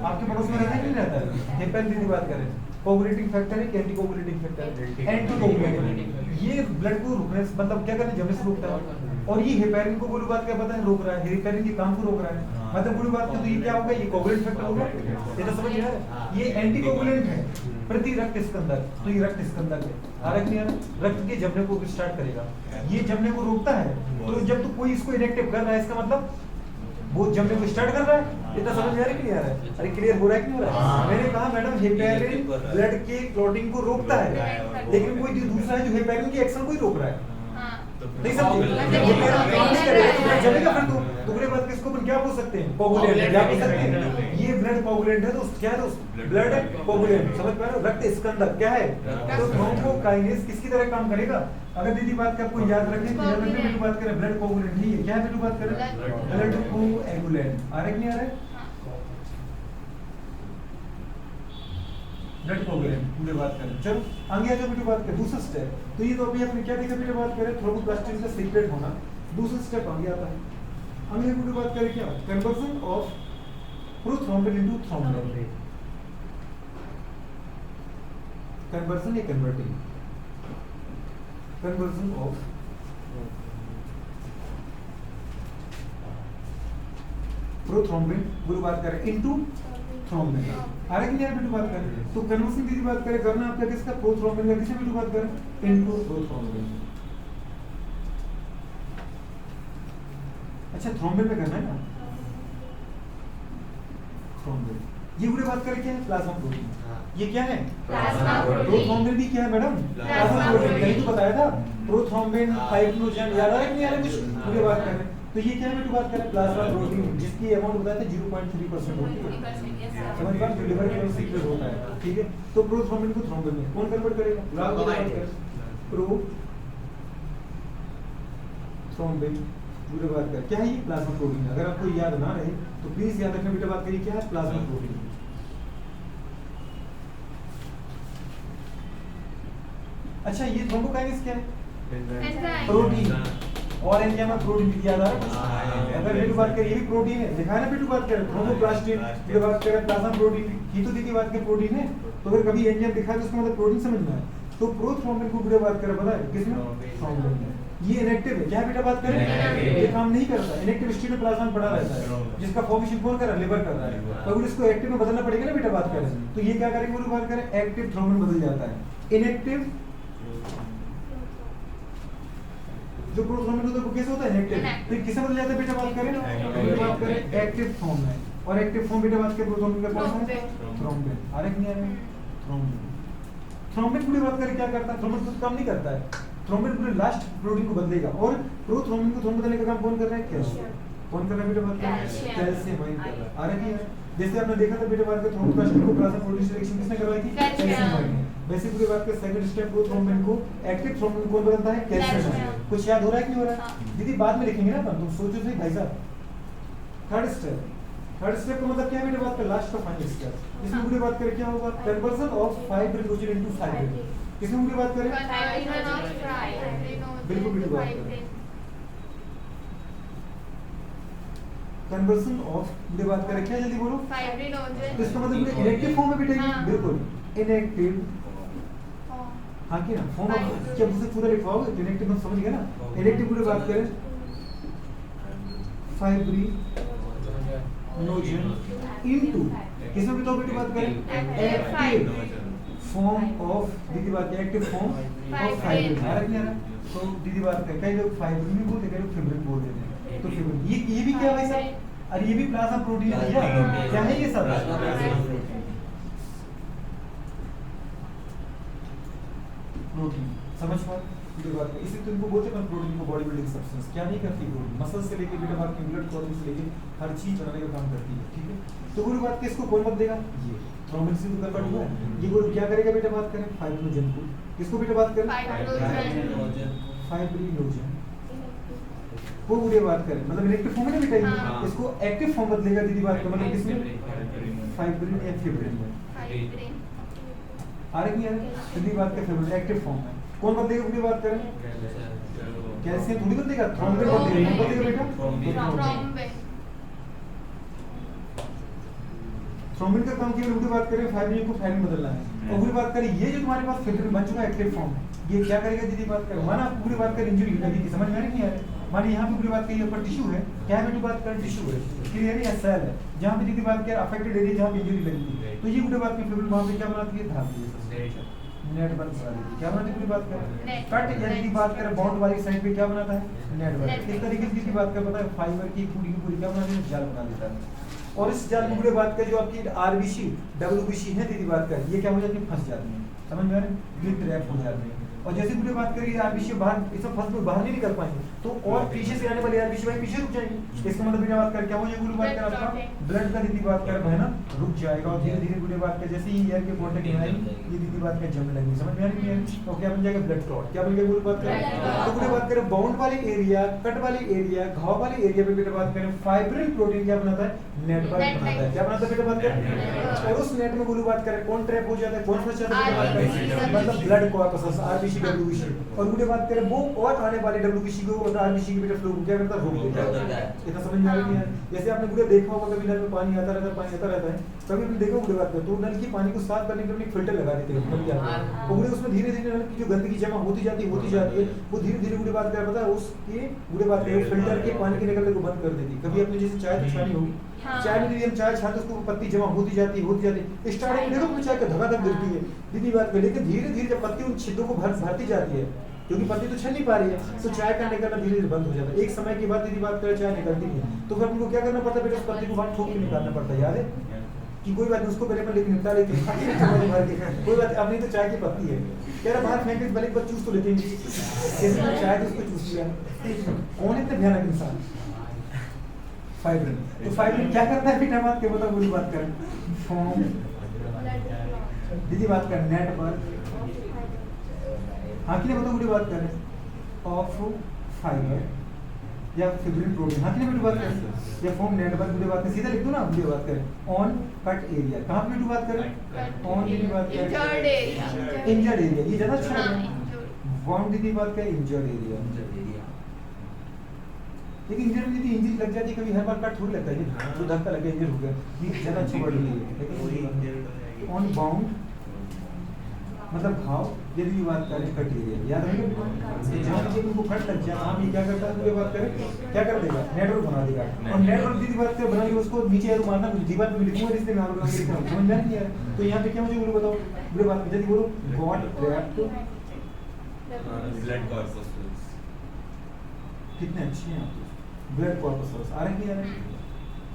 आपके पड़ोस में रहता है कि नहीं रहता है, हेपेरिन की बात करें, कोगुलेटिंग फैक्टर है कि एंटी कोगुलेटिंग फैक्टर है, एंटी कोगुलेटिंग, ये ब्लड को रोकने मतलब क्या करने जमने से रोकता है, और ये हेपेरिन को पूरी बात क्या पता है रोक रहा है, हेपेरिन के काम को रोक रहा है, मतलब पूरी बात तो ये क्या होगा, ये कोगुलेंट फैक्टर होगा, ये तो समझ आ रहा है, ये एंटी कोगुलेंट है प्रति रक्त स्कंदक, तो ये रक्त स्कंदक है, आ रहा है रक्त के जमने को स्टार्ट करेगा, ये जमने को रोकता है, तो जब तो कोई इसको इनएक्टिव कर रहा है इसका मतलब वो जमने को स्टार्ट कर रहा है, इतना समझ में आ रहा है कि नहीं आ रहा है, अरे क्लियर हो रहा है कि नहीं हो रहा है? मैंने कहा मैडम हेपेरिन ब्लड के क्लॉटिंग को रोकता है, लेकिन कोई दूसरा है जो हेपेरिन की एक्शन को ही रोक रहा है, नहीं समझे? जमेगा फिर तो पूरे बात किसको अपन क्या बोल सकते हैं, कोगुलेंट, क्या बोल सकते हैं, ये ब्लड कोगुलेंट है, तो क्या है, तो ब्लड कोगुलेंट, समझ पा रहे हो, रक्त स्कंदक क्या है, तो थ्रोम्बोकाइनेज किसकी तरह काम करेगा, अगर दीदी बात कर कोई याद रखें तो याद रखें बेटू बात करें ब्लड कोगुलेंट ही है, क्या है बेटू बात करें, ब्लड कोएगुलेंट, आ रहा है कि नहीं आ रहा है, ब्लड कोगुलेंट पूरे बात करें। चलो आगे आ जाओ बेटू बात करें दूसरा स्टेप, तो ये तो अभी हमने क्या देखा बेटा बात करें थ्रोम्बोप्लास्टिन का सीक्रेट होना, दूसरा स्टेप आगे आता है, आगे बेटू बात करें क्या, conversion of prothrombin into thrombin, conversion या कन्वर्टिंग, कन्वर्जन ऑफ प्रोथ्रोम्बिन पूरी बात करें इनटू थ्रोम्बिन, आ रहा है कि नहीं बेटू बात करें, तो कन्वर्जन की बात करें करना आपका किसका, प्रोथ्रोम्बिन का, किससे बेटू बात करें, इनटू प्रोथ्रोम्बिन, अच्छा थ्रोम्बिन में करना है ना, थ्रोम्बिन, ये पूरी बात करें क्या है, प्लाज्मा प्रोटीन, ये क्या है, प्लाज्मा प्रोटीन, प्रोथ्रोम्बिन भी क्या है मैडम, प्लाज्मा प्रोटीन, कहीं तो बताया था, प्रोथ्रोम्बिन फाइब्रिनोजेन, याद आ रहा है कि नहीं आ रहा कुछ, पूरी बात करें, तो ये क्या है बेटू बात करें, प्लाज्मा प्रोटीन, जिसकी अमाउंट बताया था 0.3% होती है, समझ बात, जो लिवर के सीक्रेट होता है, ठीक है, तो प्रोथ्रोम्बिन को थ्रोम्बिन में कौन कन्वर्ट करेगा, प्रोथ्रोम्बिन पूरी बात करें, क्या है ये प्लाज्मा प्रोटीन, अगर आपको याद ना रहे तो प्लीज याद रखना बेटा बात करिए क्या है, प्लाज्मा प्रोटीन, अच्छा ये थ्रोम्बोकाइनेस क्या है? एंजाइम। प्रोटीन। और एंजाइम में प्रोटीन की याद आ रहा है? अगर बेटू बात करें ये भी प्रोटीन है, दिखाया ना बेटू बात करें थ्रोम्बोप्लास्टिन, ये बात करें प्लाज्मा प्रोटीन, ये तो दीदी बात के प्रोटीन है। तो अगर कभी एंजाइम दिखाया तो उसका मतलब प्रोटीन समझना है। तो प्रोथ्रोम्बिन को बेटा बात करें पता है किसमें? थ्रोम्बिन में। ये इनएक्टिव है, क्या बेटा बात करें? ये काम नहीं करता, इनएक्टिव स्टेट में प्लाज्मा पड़ा रहता है, जिसका फॉर्मेशन कौन कर रहा है? लिवर कर रहा है। तो अगर इसको एक्टिव में बदलना पड़ेगा ना बेटा बात करें, तो ये क्या करेंगे बोलो बात करें? एक्टिव थ्रोम्बिन बदल जाता है। इनएक्टिव जो प्रोथ्रोम्बिन होता है वो कैसे होता है? इनएक्टिव। फिर किसे बदल जाता है बेटा बात करें? बेटा बात करें एक्टिव फॉर्म में। और एक्टिव फॉर्म बेटा बात करें प्रोथ्रोम्बिन का कौन सा है? थ्रोम्बिन। आ रहा है कि नहीं आ रहा है? थ्रोम्बिन। थ्रोम्बिन पूरी बात करें क्या करता है? थ्रोम्बिन कुछ काम नहीं करता है, थ्रोम्बिन पूरे लास्ट प्रोटीन को बदलेगा। और प्रोथ्रोम्बिन को थ्रोम्बिन बदलने का काम कौन कर रहा है? कैल्शियम। कौन कर रहा है बेटा बात करें? कैल्शियम वाइन कर रहा है। आ रहा है कि यार? जैसे आपने देखा था बेटा बात करें थ्रोम्बोप्लास्टिन को प्लाज्मा प्रोटीन से रिएक्शन किसने करवाई थी? कैल्शियम वाइन ने। वैसे पूरी बात करें सेकंड स्टेप प्रोथ्रोम्बिन को एक्टिव थ्रोम्बिन कौन बदलता है? कैल्शियम। कुछ याद हो रहा है कि नहीं हो रहा है? दीदी बाद में लिखेंगे ना अपन, तुम सोचो सही भाई साहब। थर्ड स्टेप का मतलब क्या है बेटा बात करें? लास्ट का फाइनल स्टेप। इसमें पूरी बात करें क्या होगा? Conversion of fibrinogen into fibrin. किसमें पूरी बात करें? बिल्कुल बिल्कुल बात करें। कन्वर्जन ऑफ पूरी बात करें क्या? जल्दी बोलो। फाइब्रिनोजन। तो इसका मतलब इनएक्टिव फॉर्म में बेटा ये बिल्कुल इनएक्टिव। हाँ कि ना फॉर्म ऑफ क्या मुझसे पूरा लिखवाओगे? इनएक्टिव मतलब समझ गए ना? इनएक्टिव पूरी बात करें फाइब्रिनोजन इनटू किसमें बताओ बेटी बात करें? एक्टिव फॉर्म ऑफ दीदी बात करें एक्टिव फॉर्म ऑफ फाइब्रिन। आ रहा है ना? तो दीदी बात करें कई लोग फाइब्रिन भी बोलते हैं, कई लोग फिब्रिन बोल देते हैं। तो फिब्रिन ये भी क्या भाई साहब? अरे ये भी प्लाज्मा प्रोटीन है भैया। क्या है ये सब? प्रोटीन। समझ पा ये बात है। इसी तो इनको बोलते हैं प्रोटीन को बॉडी बिल्डिंग सब्सटेंस। क्या नहीं करती प्रोटीन? मसल से लेके बेटा बात की ब्लड क्लॉटिंग से लेके हर चीज बनाने का काम करती है। ठीक है, तो पूरी बात किसको कौन बदलेगा? ये थ्रोम्बिन से तो कन्वर्ट हुआ है। ये बोलो क्या करेगा बेटा बात करें? फाइब्रिनोजन को। किसको बेटा बात करें? फाइब्रिनोजन वो पूरी बात करें मतलब इनएक्टिव फॉर्म है ना बेटा ये। इसको एक्टिव फॉर्म बदलेगा दीदी बात का मतलब किसमें? फाइब्रिन या फिब्रिन में। आ रही है दीदी बात का फिब्रिन एक्टिव फॉर्म है। कौन बदलेगा पूरी बात करें? कैल्शियम थोड़ी बदलेगा, थ्रोम्बिन बदलेगा। कौन बदलेगा बेटा? थ्रोम्बिन का काम केवल पूरी बात करें फाइब्रिन को फाइब्रिन बदलना है। और पूरी बात करें ये जो तुम्हारे पास फिब्रिन बन चुका है एक्टिव फॉर्म, ये क्या करेगा दीदी बात करें? माना आप पूरी बात करें इंजरी लगी थी, समझ में आ रही है? मानिए यहाँ पे पूरी बात करें ऊपर टिश्यू है, क्या है बेटी बात करें? टिश्यू है, क्लियर है? या सेल है, जहाँ पे दीदी बात करें अफेक्टेड एरिया जहाँ पे इंजरी लगी थी, तो ये पूरी बात की फिब्रिन वहाँ पे क्या बनाती है? धाप नेट बन वाली क्या बनाती है? पूरी बात करें कट या दीदी बात करें बाउंड वाली साइड पे क्या बनाता है? नेट बना। इस तरीके से दीदी बात करें पता है फाइबर की पूरी क्या बना देती है? जाल बना देता है। और इस जाल में पूरी बात करें जो आपकी आरबीसी डब्ल्यूबीसी है दीदी बात करें, ये क्या हो जाती है? फंस जाती है। समझ में आ रहा है? ये ट्रैप हो जाते हैं। और जैसे पूरी बात करें आरबीसी बाहर इस फंस में बाहर नहीं निकल पाएंगे, तो और पीछे से आने वाली आरबीसी भाई पीछे रुक जाएंगी। इसका मतलब बिना बात कर क्या हो जाएगी? पूरी बात कर आपका ब्लड का दीदी बात कर बहना रुक जाएगा और धीरे धीरे पूरी बात कर जैसे ही एयर के कांटेक्ट में आएगी ये दीदी बात कर जमने लगेगी। समझ में आ रही है? तो क्या बन जाएगा? Blood clot. क्या बन जाएगा? पूरी बात करें तो पूरी बात करें बाउंड वाले एरिया, कट वाले एरिया, घाव वाले एरिया पे बेटा बात करें फाइब्रिन प्रोटीन क्या बनाता है? नेटवर्क बनाता है। क्या बनाता है बेटा बात करें? और उस नेट में पूरी बात करें कौन ट्रैप हो जाता है? कौन फंस जाता है? बेटा बात करें मतलब ब्लड कॉर्पस आरबीसी डब्ल्यूबीसी। और पूरी बात करें वो और आने वाले डब्ल्यूबीसी को और आरबीसी के बेटा फ्लो को क्या करता है? रोक देता है। इतना समझ में आ रही है? जैसे आपने पूरे देखा होगा कभी नल में पानी आता रहता है, कभी आपने देखा पूरी बात कर तो नल की पानी को साफ करने के लिए फिल्टर लगा देते हैं नल के अंदर, और उसमें धीरे धीरे नल की जो गंदगी जमा होती जाती है वो धीरे धीरे पूरी बात कर पता है उसके पूरी बात करें फिल्टर के पानी के निकलने को बंद कर देती है। कभी आपने जैसे चाय तो छानी होगी, चाय में हम चाय छाते उसको पत्ती जमा होती जाती है स्टार्टिंग में देखो चाय का धगाधक गिरती है दीदी बात कर, लेकिन धीरे धीरे जब पत्ती उन छिद्रों को भरती जाती है क्योंकि पत्ती तो छन नहीं पा रही है तो चाय का निकलना धीरे धीरे बंद हो जाता है। एक समय के बाद दीदी बात करें चाय निकलती नहीं है तो फिर हमको क्या करना पड़ता है बेटा? उस पत्ती को बाहर ठोक के निकालना पड़ता है। याद है कि कोई बात नहीं उसको पहले लेके निपटा लेते हैं कोई बात अब नहीं तो चाय की पत्ती है कह रहा बाहर फेंक भले बस चूस तो लेते हैं कैसे चाय तो उसको चूस लिया। कौन इतना भयानक इंसान? फाइब्रिन। तो फाइब्रिन क्या करता है बेटा? बात के बताओ पूरी बात करें फॉर्म दीदी बात कर नेटवर्क हाँ कि नहीं बताओ पूरी बात करें ऑफ फाइबर या फिब्रिन प्रोटीन हाँ कि नहीं बात करें या फॉर्म नेटवर्क पूरी बात करें सीधा लिख दो ना पूरी बात करें ऑन कट एरिया कहाँ पे बात करें? ऑन की बात करें इंजर्ड एरिया। ये ज्यादा अच्छा है वाउंड दीदी बात क्या इंजर्ड एरिया, लेकिन इंजर में यदि इंजरी लग जाती है कभी हर बार कट थोड़ी लगता है हाँ। तो धक्का लगे इंजर हो गया, ये ज्यादा अच्छी वर्ड नहीं है, लेकिन ऑन बाउंड मतलब घाव, यदि भी बात करें कट एरिया, याद रखिए जहाँ भी उनको कट लग जाए वहाँ भी क्या करता है, पूरी बात करें क्या कर देगा, नेटवर्क बना देगा, और नेटवर्क यदि बात करें बनाइए उसको नीचे एरो मारना, कुछ दीवार पे लिखूंगा इसलिए मैं आपको लिख रहा हूँ, समझ में नहीं आ रहा, तो यहाँ पे क्या मुझे बोलो बताओ, पूरी बात यदि बोलो गॉड ट्रैप्ड, ब्लड कॉर्पस कितने अच्छे हैं आप, ब्लड कॉर्पस आ रहे हैं, नहीं आ रहे हैं?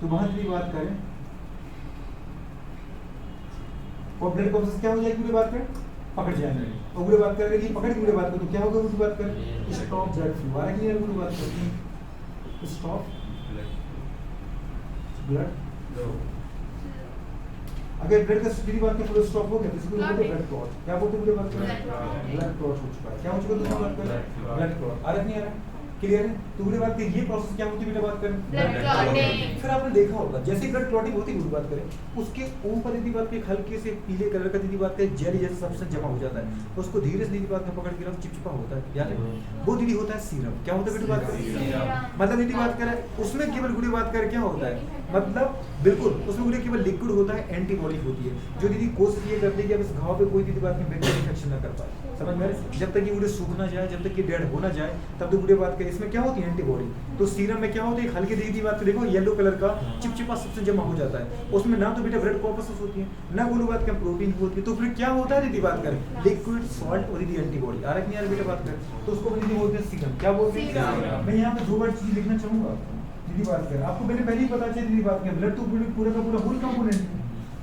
तो वहां की बात करें और ब्लड कॉर्पस क्या हो जाएगी, पूरी बात करें पकड़ जाएंगे, और पूरी बात करें ये पकड़ के पूरी बात करें तो क्या होगा, पूरी बात करें स्टॉप ब्लड फ्लो, आ रहा है नहीं आ रहा, पूरी बात करते हैं स्टॉप ब्लड, अगर ब्लड का पूरी बात के पूरा स्टॉप हो गया तो इसको बोलते हैं ब्लड क्लॉट, क्या बोलते हैं पूरी बात करें ब्लड क्लॉट हो चुका है, क्या हो चुका है, बात करें ब्लड क्लॉट, आ रहा है नहीं आ रहा, क्लियर है, तो पूरी बात की ये प्रोसेस क्या होती है बेटा, बात करें ब्लड क्लॉटिंग। फिर आपने देखा होगा जैसे ब्लड क्लॉटिंग होती है, पूरी बात करें उसके ऊपर यदि बात की हल्के से पीले कलर का यदि बात करें जेली जैसा सब्सटेंस जमा हो जाता है, तो उसको धीरे से यदि बात में पकड़ के रख चिपचिपा होता है, याद है वो दीदी होता है सीरम, क्या होता है बेटा बात करें, मतलब यदि बात करें उसमें केवल पूरी बात करें क्या होता है, मतलब बिल्कुल उसमें पूरी केवल लिक्विड होता है, एंटीबॉडी होती है जो दीदी कोशिश ये करती है कि अब इस घाव पे कोई दीदी बात में बैक्टीरिया इन्फेक्शन ना कर पाए, समझ में आ रहा है? जब तक ये पूरे सूख ना जाए, जब तक ये डेड हो ना जाए, तब तक पूरी बात करें इसमें क्या होती है एंटीबॉडी, तो सीरम में क्या होता है हल्की दीदी बात को देखो येलो कलर का चिपचिपा सब्सटेंस जमा हो जाता है, उसमें ना तो बेटा ब्लड कॉर्पसेस होती है ना कोई बात का प्रोटीन होती है, तो फिर क्या होता है दीदी बात करें लिक्विड सॉल्ट और दीदी एंटीबॉडी, आ रहा है नहीं आ रहा बेटा बात करें, तो उसको दीदी बोलते हैं सीरम, क्या बोलते हैं, मैं यहाँ पे दो बार चीज लिखना चाहूंगा दीदी बात करें, आपको पहले ही पता चाहिए दीदी बात करें ब्लड तो पूरा का पूरा होल कंपोनेंट है,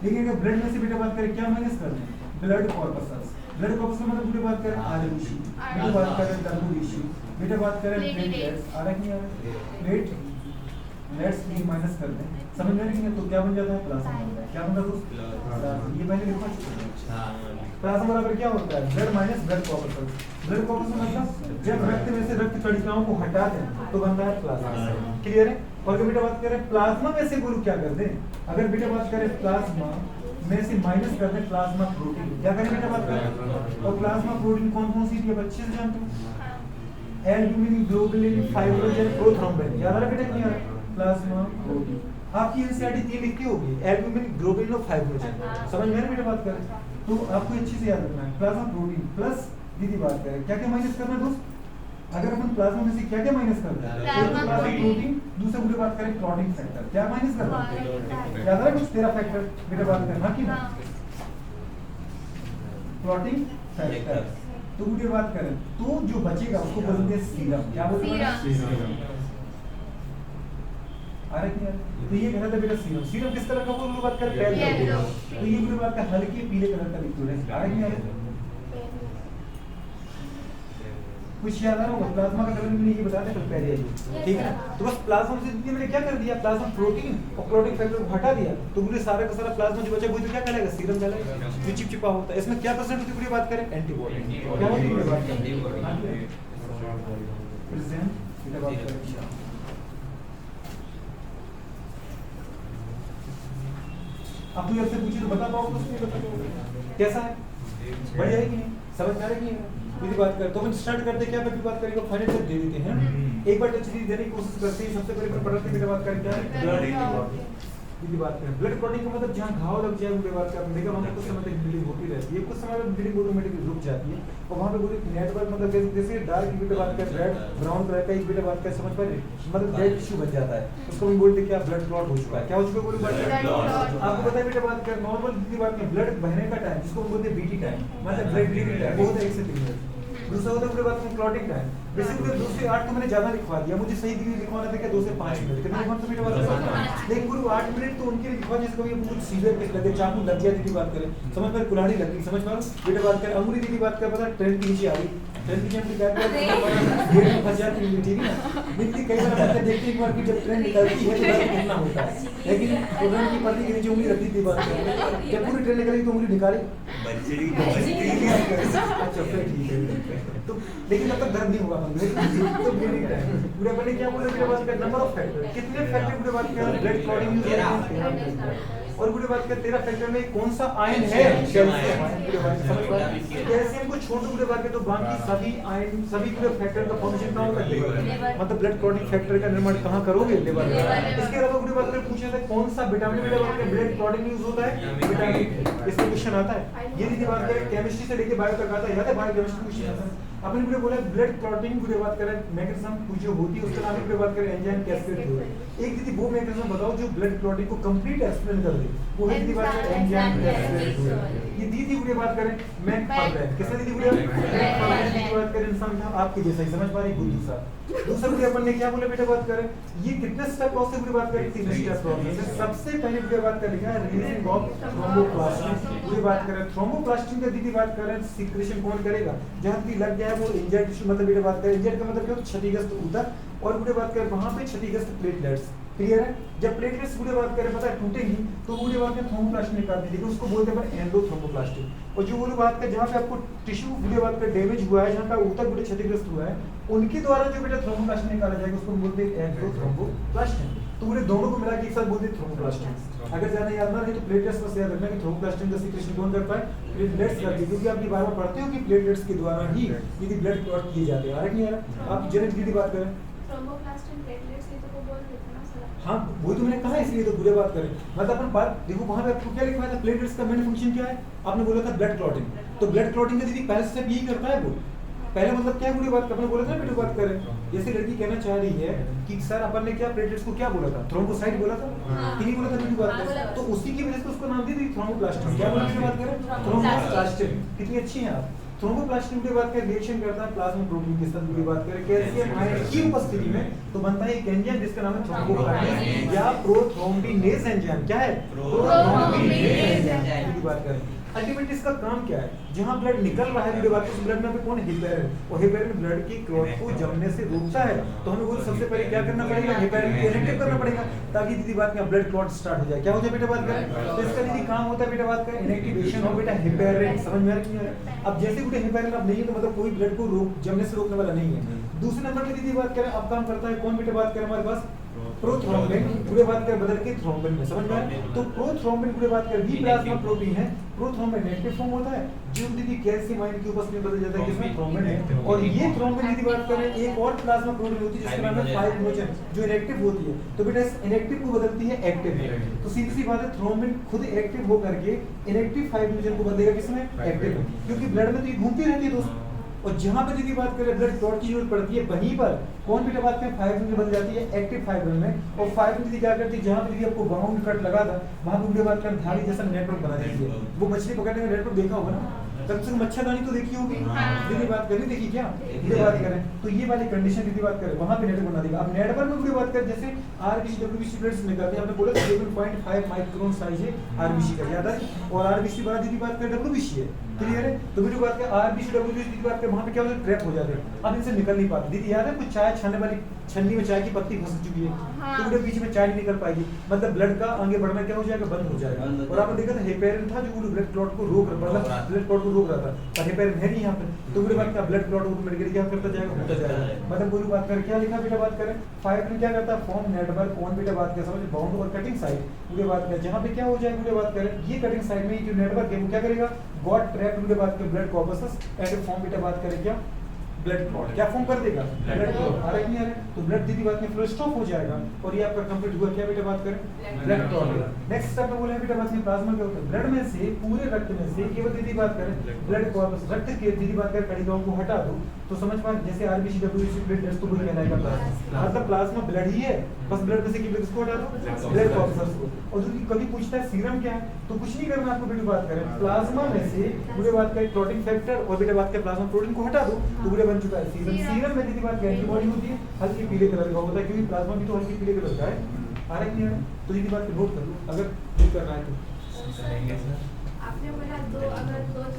लेकिन अगर ब्लड में से बेटा बात करें क्या माइनस कर दें, ब्लड कॉर्पसेस, ब्लड कॉर्पस मतलब पूरी बात करें आरबीसी, बेटा बात करें डब्ल्यूबीसी, बेटा बात करें प्लेटलेट्स, आ रहा है नहीं आ रहा, प्लेटलेट्स भी माइनस कर दें, समझ में नहीं है तो क्या बन जाता है प्लाज्मा, क्या बन जाता है प्लाज्मा, ये पहले लिखा प्लाज्मा बराबर क्या होता है blood minus blood corpses, blood corpus मतलब जब रक्त में से रक्त कणिकाओं को हटा दें तो बनता है प्लाज्मा, क्लियर है, और अगर बेटा बात करें प्लाज्मा में से गुरु क्या कर दें, अगर बेटा बात करें प्लाज्मा में से माइनस कर दें प्लाज्मा प्रोटीन, क्या करें बेटा बात करें, और प्लाज्मा प्रोटीन कौन कौन सी थी अब अच्छे से जानते हो, एल्ब्यूमिन, ग्लोबुलिन, फाइब्रोजन, प्रोथ्रोम्बिन, याद आ रहा बेटा नहीं आ रहा, प्लाज्मा प्रोटीन आपकी एनसीईआरटी 3 लिखती होगी एल्ब्यूमिन, ग्लोबुलिन और फाइब्रोजन, समझ में आ रहा बेटा बात करें, तो आपको अच्छे से याद रखना है प्लाज्मा प्रोटीन प्लस दीदी बात करें क्या क्या माइनस करना है दोस्त, अगर अपन प्लाज्मा में से क्या क्या माइनस करते हैं, प्लाज्मा प्रोटीन, दूसरा पूरी बात करें क्लॉटिंग फैक्टर, क्या माइनस करना है, याद है कुछ तेरा फैक्टर बेटा बात करें, हाँ कि ना क्लॉटिंग फैक्टर, तो पूरी बात करें तो जो बचेगा उसको बोलते हैं सीरम, क्या बोलते हैं सीरम, आ रहा है, तो ये कहना था बेटा सीरम, सीरम किस कलर का पूरी बात करें पेल कलर, तो ये पूरी बात का हल्के पीले कलर का लिक्विड है, आ रहा है, कुछ याद आ रहा होगा प्लाज्मा का कलर मैंने ये बता दिया पहले ही, ठीक है ना, तो बस प्लाज्मा से दीदी मैंने क्या कर दिया प्लाज्मा प्रोटीन और क्लॉटिंग फैक्टर को हटा दिया, तो पूरे सारा का सारा प्लाज्मा जो बचा वही तो क्या कहलाएगा सीरम कहलाएगा, जो चिपचिपा होता है, इसमें क्या परसेंट होती है पूरी बात करें एंटीबॉडी, क्या होती है पूरी बात प्रेजेंट बेटा बात करें, अब तू आपसे पूछे तो बता पाओगे तो नहीं बता पाओगे, कैसा है बढ़िया है कि नहीं, समझ में आ रहा है कि नहीं, पूरी बात कर तो हम स्टार्ट करते क्या पहली बात करेंगे फाइनल तक दे देते हैं, एक बार टच देने की कोशिश करते हैं, सबसे पहले पढ़ते हैं बात करें क्या है ब्लड की बात करें, ब्लड क्लॉटिंग का मतलब जहां घाव लग जाए उनके बात करते देखा वहां कुछ समय तक ब्लीडिंग होती रहती है, कुछ समय में ब्लीडिंग ऑटोमेटिकली रुक जाती है, और वहां पे पूरी नेटवर्क मतलब जैसे डार्क बीटा बात कर रेड ब्राउन कलर का एक बीटा बात कर समझ पा रहे मतलब डेड टिश्यू बन जाता है, उसको हम बोलते क्या ब्लड क्लॉट हो चुका है, क्या हो चुका है पूरी बात आपको पता है बेटा बात कर नॉर्मल की बात में ब्लड बहने का टाइम जिसको हम बोलते हैं बीटी टाइम मतलब ब्लड ब्लीडिंग टाइम वो होता है 1 से 3 मिनट, दूसरा होता है पूरी बात में क्लॉटिंग टाइम, बेसिकली 2 से 8 को मैंने ज्यादा लिखवा दिया, मुझे सही डिग्री लिखवाना था क्या 2 से 5 मिनट, कितना लिखवाना था बेटा बात करें, लेकिन पूरी 8 मिनट तो उनके लिए लिखवा जिसको ये बहुत सीवियर केस लगे चाकू लग गया दीदी बात करें, समझ पर कुल्हाड़ी लग गई, समझ पा रहे बेटा बात करें, अंगुली दीदी बात कर पता ट्रेन के नीचे आ गई, ट्रेन के नीचे क्या गेट में फंस जाती है, ठीक है ना, बिल्कुल कई बार हम देखते हैं एक बार कि जब ट्रेन निकलती है तो डर कितना होता है, लेकिन ट्रेन की पट्टी के नीचे उंगली रख दी थी बात करें, जब पूरी ट्रेन निकली तो उंगली निकाली अच्छा फिर ठीक है, तो लेकिन तब तक दर्द नहीं होगा तो ब्लीडिंग टाइम पूरे बने क्या बोले मेरे बात का नंबर ऑफ फैक्टर कितने फैक्टर पूरे बात कर ब्लड क्लॉटिंग यूज और बुरे बात कर तेरा फैक्टर में कौन सा आयन है, कैल्शियम आयन। बुरे बात समझ पा रहे हैं? कैल्शियम को छोड़ दो बुरे बात के तो बाकी सभी आयन सभी बुरे फैक्टर का फॉर्मेशन कहाँ होता है, लिवर। मतलब ब्लड क्लॉटिंग फैक्टर का निर्माण कहाँ करोगे, लिवर में। इसके अलावा बुरे बात कर पूछा था कौन सा विटामिन बुरे बात के ब्लड क्लॉटिंग यूज होता है, विटामिन। इसमें क्वेश्चन आता है ये दीदी बात करें केमिस्ट्री से लेके बायो तक आता है, याद है बायो केमिस्ट्री क्वेश्चन आता है। अपन पूरे बोला ब्लड क्लॉटिंग पूरे बात करें मैकेनिज्म कुछ जो होती है उसका नाम पूरे बात करें एंजाइम कैस्केड है। एक दीदी वो मैकेनिज्म बताओ जो ब्लड क्लॉटिंग को कंप्लीट एक्सप्लेन कर दे, वो है दीदी बात करें एंजाइम कैस्केड। ये दीदी पूरे बात करें मैक फर्बैन, किसने दीदी पूरे दीदी बात करें इंसान था आपके जैसा ही, समझ पा रही बुद्धि सा। दूसरा पूरे अपन ने क्या बोला बेटा बात करें ये कितने स्टेप प्रोसेस पूरी बात करें, 3 स्टेप प्रोसेस। सबसे पहले पूरी बात कर लिखा है रिलीजिंग ऑफ थ्रोम्बोप्लास्टिन। पूरी बात करें थ्रोम्बोप्लास्टिन का दीदी बात करें सिक्रेशन कौन करेगा, जहां भी लग गया है वो इंजर्ड टिश्यू, मतलब बेटा बात करें इंजर्ड का मतलब क्या होता है क्षतिग्रस्त ऊतक, और पूरी बात करें वहां पे क्षतिग्रस्त प्लेटलेट्स। क्लियर है? जब प्लेटलेट्स पूरी बात करें पता है टूटेंगी तो पूरी बात में थ्रोम्बोप्लास्टिन निकाल दी, उसको बोलते हैं एंडोथ्रोम्बोप्लास्टिन। और जो पूरी बात कर जहां पे आपको टिश्यू पूरी बात कर डैमेज हुआ है, जहां का ऊतक बेटा क्षतिग्रस्त हुआ है, उनके द्वारा जो बेटा थ्रोम्बोप्लास्टिन निकाला जाएगा उसको बोलते हैं एंडोथ्रोम्बोप्लास्टिन। तो पूरे दोनों को मिला के एक साथ बोलते हैं थ्रोम्बोप्लास्टिन। अगर ज्यादा याद ना रहे तो प्लेटलेट्स बस याद रखना कि थ्रोम्बोप्लास्टिन का सिक्रेशन कौन करता है, प्लेटलेट्स करती है, क्योंकि आप ये बार-बार पढ़ते हो कि प्लेटलेट्स के द्वारा ही यदि ब्लड क्लॉट किए जाते हैं। आ रहा नहीं आ रहा? आप जनरल की बात करें थ्रोम्बोप्लास्टिन प्लेटलेट्स ये तो वो बोल देते ना सर। हाँ वो तो मैंने कहा इसलिए तो बुरे बात करें, मतलब अपन बात देखो वहां पे आपको क्या लिखा था प्लेटलेट्स का मेन फंक्शन क्या है, आपने बोला था ब्लड क्लॉटिंग। तो ब्लड क्लॉटिंग का दीदी पहले स्टेप यही करता है वो, पहले मतलब क्या बुरी बात अपने बोला था ना बेटे बात करें, जैसे लड़की कहना चाह रही है कि सर अपन ने क्या प्लेटलेट्स को क्या बोला था, थ्रोम्बोसाइट बोला था कि नहीं बोला था बेटी बात करें, तो उसी की वजह से उसको नाम दी थी थ्रोम्बोप्लास्टिन। क्या बोला बेटी बात करें, थ्रोम्बोप्लास्टिन। कितनी अच्छी है आप। थ्रोम्बोप्लास्टिन की बात करें रिएक्शन करता है प्लाज्मा प्रोटीन के साथ की बात करें कैल्शियम आयन की उपस्थिति में, तो बनता है एक एंजाइम जिसका नाम है थ्रोम्बोकाइनेज या प्रोथ्रोम्बिनेज एंजाइम। क्या है, प्रोथ्रोम्बिनेज एंजाइम की बात करें। अल्टीमेटली इसका काम क्या है, जहां ब्लड निकल रहा है मेरे बात उस ब्लड में पे कौन हेपेरिन, और हेपेरिन ब्लड की क्लॉट को जमने से रोकता है। तो हमें वो सबसे पहले क्या करना पड़ेगा, हेपेरिन को इनेक्टिव करना पड़ेगा ताकि दीदी बात में ब्लड क्लॉट स्टार्ट हो जाए। क्या हो जाए बेटा बात करें, तो इसका दीदी काम होता है बेटा बात करें इनेक्टिवेशन हो बेटा हेपेरिन। समझ में आ रही है? अब जैसे बेटा हेपेरिन अब नहीं है तो मतलब कोई ब्लड को रोक जमने से रोकने वाला नहीं है। दूसरे नंबर पे दीदी बात करें अब काम करता है कौन बेटा बात करें हमारे पास प्रोथ्रोम्बिन, पूरे बात कर बदल के थ्रोम्बिन में। समझ में आया? तो प्रोथ्रोम्बिन पूरे बात कर भी प्लाज्मा प्रोटीन है, प्रोथ्रोम्बिन नेगेटिव फॉर्म होता है जो दीदी कैल्शियम आयन की उपस्थिति में बदल जाता है किसमें, थ्रोम्बिन है। और ये थ्रोम्बिन यदि बात करें एक और प्लाज्मा प्रोटीन होती है जिसका नाम है फाइब्रिनोजन जो इनेक्टिव होती है, तो बेटा इस इनेक्टिव को बदलती है एक्टिव में। तो सीधी सी बात है थ्रोम्बिन खुद एक्टिव होकर के इनेक्टिव फाइब्रिनोजन को बदलेगा किसमें, एक्टिव में, क्योंकि ब्लड में तो ये घूमती रहती है दोस्तों। और जहां पर यदि बात करें ब्लड क्लॉट की जरूरत पड़ती है वहीं पर कौन बेटा बात में फाइब्रिन बन जाती है एक्टिव फाइब्रिन में। और फाइब्रिन यदि क्या करती है जहां पर यदि आपको बाउंड कट लगा था वहां पर बात करें धारी जैसा नेटवर्क बना देती है। वो मछली पकड़ने का नेटवर्क देखा होगा ना, तब से मच्छरदानी तो देखी होगी, यदि बात करें देखी क्या ये बात करें तो ये वाली कंडीशन यदि बात करें वहां पे नेटवर्क बना देगा। अब नेटवर्क में पूरी बात करें जैसे आरबीसी डब्ल्यूबीसी ब्लड्स निकलते हैं, आपने बोला 7.5 माइक्रोन साइज है आरबीसी का, याद है? और आरबीसी बाद यदि बात करें डब्ल्यूबीसी है, क्लियर है? तो मेरी बात करें आरबीसी डब्ल्यूबीसी की बात करें वहां पे क्या होता है ट्रैप हो जाते हैं, अब इनसे निकल नहीं पाते। दीदी याद है कुछ चाय छानने वाली छन्नी में चाय की पत्ती फंस चुकी है तो पूरे बीच में चाय नहीं निकल पाएगी, मतलब ब्लड का आगे बढ़ना क्या हो जाएगा, बंद हो जाएगा। और आपने देखा था हेपेरिन था जो पूरे ब्लड क्लॉट को रोक मतलब ब्लड क्लॉट को रोक रहा था, पर हेपेरिन है नहीं यहाँ पे, तो पूरी बात का ब्लड क्लॉट ऑटोमेटिकली क्या करता जाएगा, होता जाएगा। मतलब पूरी बात करें क्या लिखा बेटा बात करें फाइब्रिन क्या करता है फॉर्म नेटवर्क ऑन बेटा बात करें समझ बाउंड और कटिंग साइड पूरी बात करें जहाँ पे क्या हो जाएगा पूरी बात करें ये कटिंग साइड में जो नेटवर्क है वो क्या करेगा गॉट ट्रैप पूरी बात करें ब्लड कॉर्पसस एंड फॉर्म बेटा बात करें क्या ब्लड क्लॉट क्या फॉर्म कर देगा ब्लड क्लॉट। आ रहा है नहीं आ रहा है? तो ब्लड दीदी बात में फ्लो स्टॉप हो जाएगा और ये आपका कंप्लीट हुआ क्या बेटा बात करें ब्लड क्लॉट। नेक्स्ट स्टेप में बोले बेटा बात में प्लाज्मा क्या होता है ब्लड में से पूरे रक्त में से केवल दीदी बात करें ब्लड कॉर्पस रक्त के दीदी बात करें कणिकाओं को हटा दो तो समझ पा जैसे आरबीसी डब्ल्यूबीसी प्लेटलेट्स तो वही कहलाएगा प्लाज्मा, मतलब प्लाज्मा ब्लड ही है बस ब्लड में से केवल किसको हटा दो ब्लड कॉर्पस को। और जो कभी पूछता है सीरम क्या है तो कुछ नहीं करना आपको बेटा बात करें प्लाज्मा में से पूरे बात करें क्लॉटिंग फैक्टर और बेटा बात करें प्लाज्मा प्रोटीन को हटा दो तो पूरे बन चुका है सीरम। सीरम में दीदी बात एंटीबॉडी होती है हल्की पीले कलर का होता है क्योंकि प्लाज्मा भी तो हल्की पीले कलर का है। आ रहा है नहीं आ रहा? तो दीदी बात नोट कर लो अगर नहीं करना है तो। आपने बोला दो अगर दो